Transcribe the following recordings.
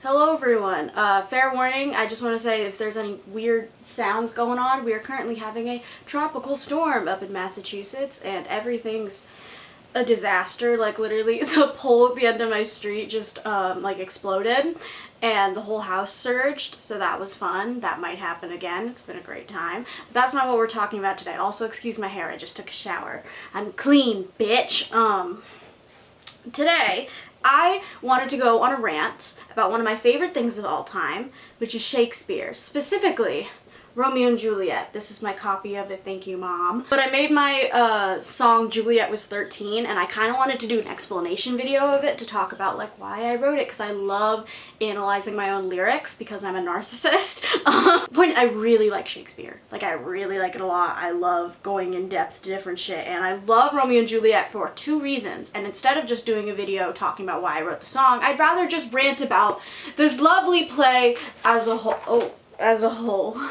Hello everyone. Fair warning, I just want to say if there's any weird sounds going on, we are currently having a tropical storm up in Massachusetts and everything's a disaster. Like literally the pole at the end of my street just like exploded and the whole house surged, so that was fun. That might happen again. It's been a great time. But that's not what we're talking about today. Also, excuse my hair, I just took a shower. I'm clean, bitch. Today I wanted to go on a rant about one of my favorite things of all time, which is Shakespeare. Specifically, Romeo and Juliet. This is my copy of it, thank you, Mom. But I made my song Juliet Was 13, and I kind of wanted to do an explanation video of it to talk about like why I wrote it, because I love analyzing my own lyrics because I'm a narcissist. I really like Shakespeare. Like, I really like it a lot. I love going in depth to different shit, and I love Romeo and Juliet for two reasons. And instead of just doing a video talking about why I wrote the song, I'd rather just rant about this lovely play as a whole.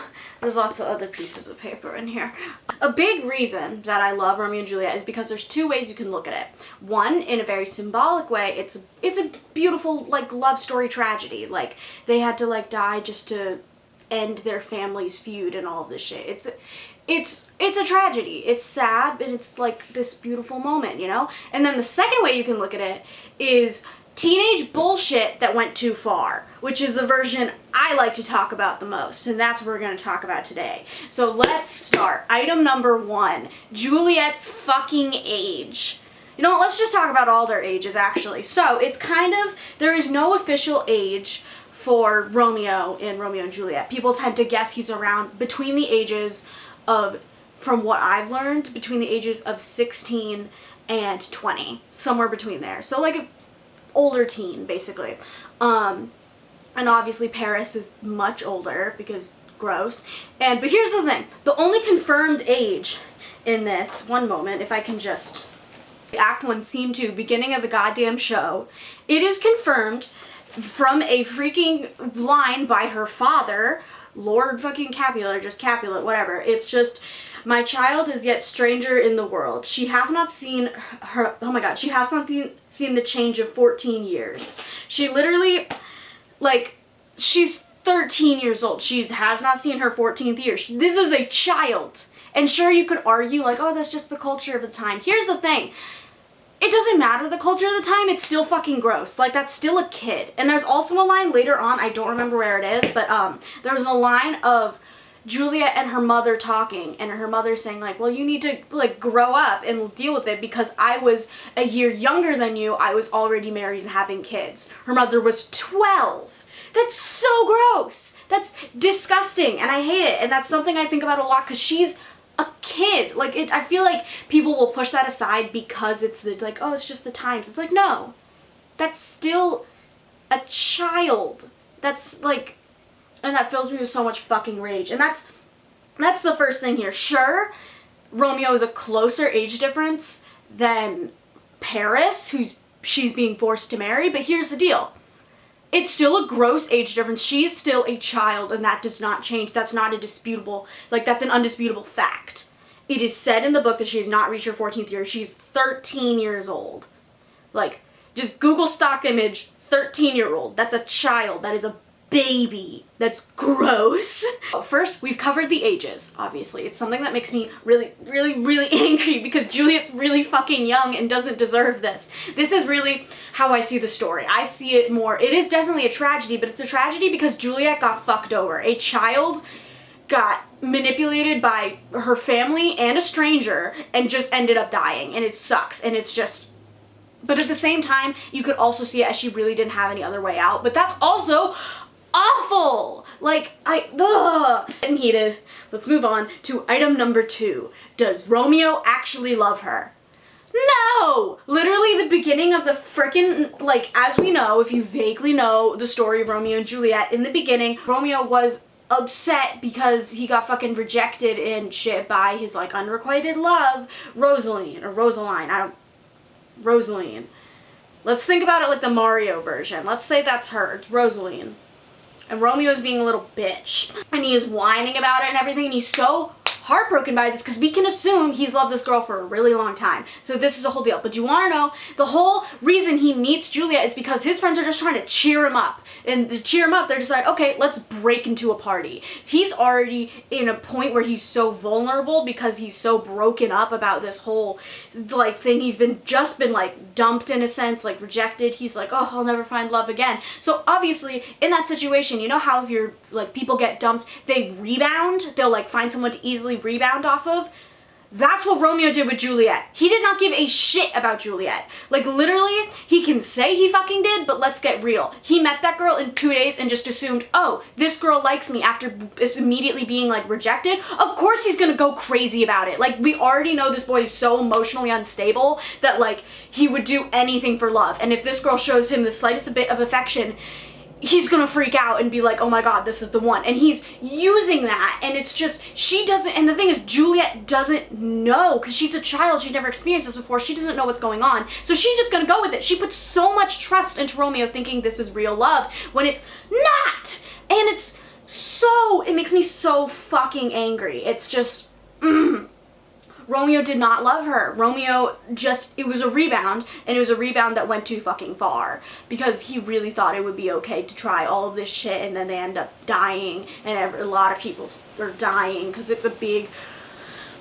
There's lots of other pieces of paper in here. A big reason that I love Romeo and Juliet is because there's two ways you can look at it. One, in a very symbolic way, it's a beautiful like love story tragedy. Like they had to like die just to end their family's feud and all of this shit. It's a tragedy. It's sad, but it's like this beautiful moment, you know? And then the second way you can look at it is teenage bullshit that went too far, which is the version I like to talk about the most, and that's what we're going to talk about today. So let's start. Item number 1, Juliet's fucking age. You know what, let's just talk about all their ages actually. So it's kind of, there is no official age for Romeo in Romeo and Juliet. People tend to guess he's around between the ages of, from what I've learned, between the ages of 16 and 20, somewhere between there. So like a older teen, basically. And obviously Paris is much older because gross. But here's the thing. The only confirmed age in this, one moment, if I can just... Act 1, Scene 2, beginning of the goddamn show. It is confirmed from a freaking line by her father, Lord fucking Capulet, or just Capulet, whatever. It's just... My child is yet stranger in the world. She hath not seen her, oh my god, she has not seen the change of 14 years. She literally, like, she's 13 years old. She has not seen her 14th year. This is a child. And sure, you could argue, like, oh, that's just the culture of the time. Here's the thing. It doesn't matter the culture of the time, it's still fucking gross. Like, that's still a kid. And there's also a line later on, I don't remember where it is, but there's a line of Juliet and her mother talking, and her mother saying like, well, you need to like grow up and deal with it because I was a year younger than you. I was already married and having kids. Her mother was 12. That's so gross. That's disgusting, and I hate it. And that's something I think about a lot because she's a kid. Like, I feel like people will push that aside because it's the like, oh, it's just the times. It's like, no, that's still a child. That's like... And that fills me with so much fucking rage. And that's the first thing here. Sure, Romeo is a closer age difference than Paris, she's being forced to marry, but here's the deal. It's still a gross age difference. She's still a child, and that does not change. That's not a disputable, like, that's an undisputable fact. It is said in the book that she has not reached her 14th year. She's 13 years old. Like, just Google stock image, 13-year-old. That's a child. That is a baby. That's gross. First, we've covered the ages, obviously. It's something that makes me really, really, really angry because Juliet's really fucking young and doesn't deserve this. This is really how I see the story. I see it more, it is definitely a tragedy, but it's a tragedy because Juliet got fucked over. A child got manipulated by her family and a stranger and just ended up dying, and it sucks, and it's just... But at the same time, you could also see it as she really didn't have any other way out, but that's also awful! Like, I'm heated. Let's move on to item number 2. Does Romeo actually love her? No! Literally the beginning of the frickin', like, as we know, if you vaguely know the story of Romeo and Juliet, in the beginning, Romeo was upset because he got fucking rejected and shit by his, like, unrequited love, Rosaline. Let's think about it like the Mario version. Let's say that's her. It's Rosaline. And Romeo's being a little bitch. And he is whining about it and everything, and he's so heartbroken by this because we can assume he's loved this girl for a really long time. So this is a whole deal. But you want to know, the whole reason he meets Juliet is because his friends are just trying to cheer him up. And to cheer him up, they're just like, okay, let's break into a party. He's already in a point where he's so vulnerable because he's so broken up about this whole like thing. He's been like dumped in a sense, like rejected. He's like, oh, I'll never find love again. So obviously in that situation, you know how if you're like people get dumped, they rebound, they'll like find someone to easily rebound off of. That's what Romeo did with Juliet. He did not give a shit about Juliet. Like literally, he can say he fucking did, but let's get real. He met that girl in 2 days and just assumed, oh, this girl likes me after immediately being like rejected. Of course he's gonna go crazy about it. Like we already know this boy is so emotionally unstable that like he would do anything for love. And if this girl shows him the slightest bit of affection, he's gonna freak out and be like, oh my god, this is the one. And he's using that, and it's just, she doesn't, and the thing is, Juliet doesn't know, because she's a child, she never experienced this before, she doesn't know what's going on, so she's just gonna go with it. She puts so much trust into Romeo thinking this is real love, when it's not! And it's so, it makes me so fucking angry. It's just, Romeo did not love her. Romeo just, it was a rebound, and it was a rebound that went too fucking far because he really thought it would be okay to try all of this shit, and then they end up dying, and a lot of people are dying because it's a big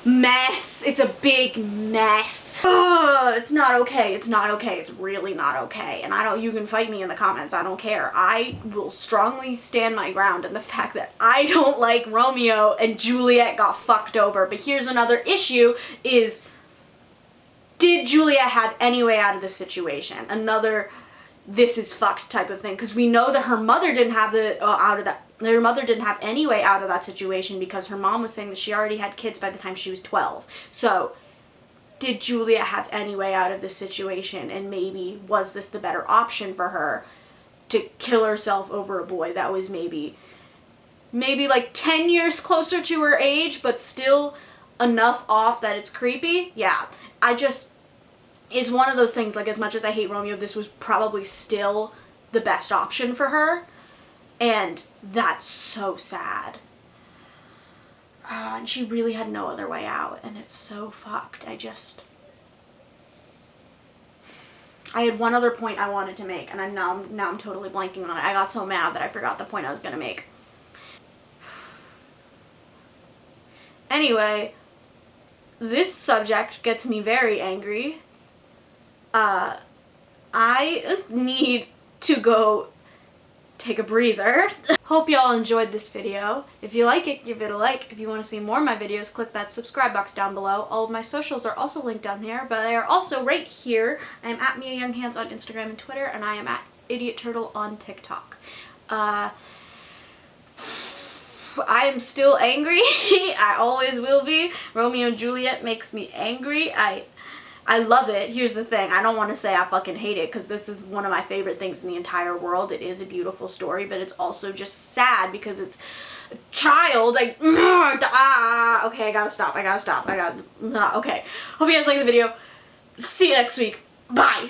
mess. It's a big mess. Ugh, it's not okay. It's not okay. It's really not okay. And you can fight me in the comments. I don't care. I will strongly stand my ground in the fact that I don't like Romeo and Juliet got fucked over. But here's another issue is, did Juliet have any way out of this situation? Another this is fucked type of thing, because we know that her mother didn't have her mother didn't have any way out of that situation because her mom was saying that she already had kids by the time she was 12. So did Julia have any way out of this situation, and maybe was this the better option for her to kill herself over a boy that was maybe like 10 years closer to her age but still enough off that it's creepy? Yeah, it's one of those things, like, as much as I hate Romeo, this was probably still the best option for her. And that's so sad. And she really had no other way out, and it's so fucked. I had one other point I wanted to make, and now I'm totally blanking on it. I got so mad that I forgot the point I was gonna make. Anyway, this subject gets me very angry. I need to go take a breather. Hope y'all enjoyed this video. If you like it, give it a like. If you want to see more of my videos, click that subscribe box down below. All of my socials are also linked down here, but they are also right here. I am at Mia Younghands on Instagram and Twitter, and I am at Idiot Turtle on TikTok. I am still angry. I always will be. Romeo and Juliet makes me angry. I love it. Here's the thing. I don't want to say I fucking hate it, because this is one of my favorite things in the entire world. It is a beautiful story, but it's also just sad because it's a child. Like, okay, I gotta stop. Okay. Hope you guys like the video. See you next week. Bye.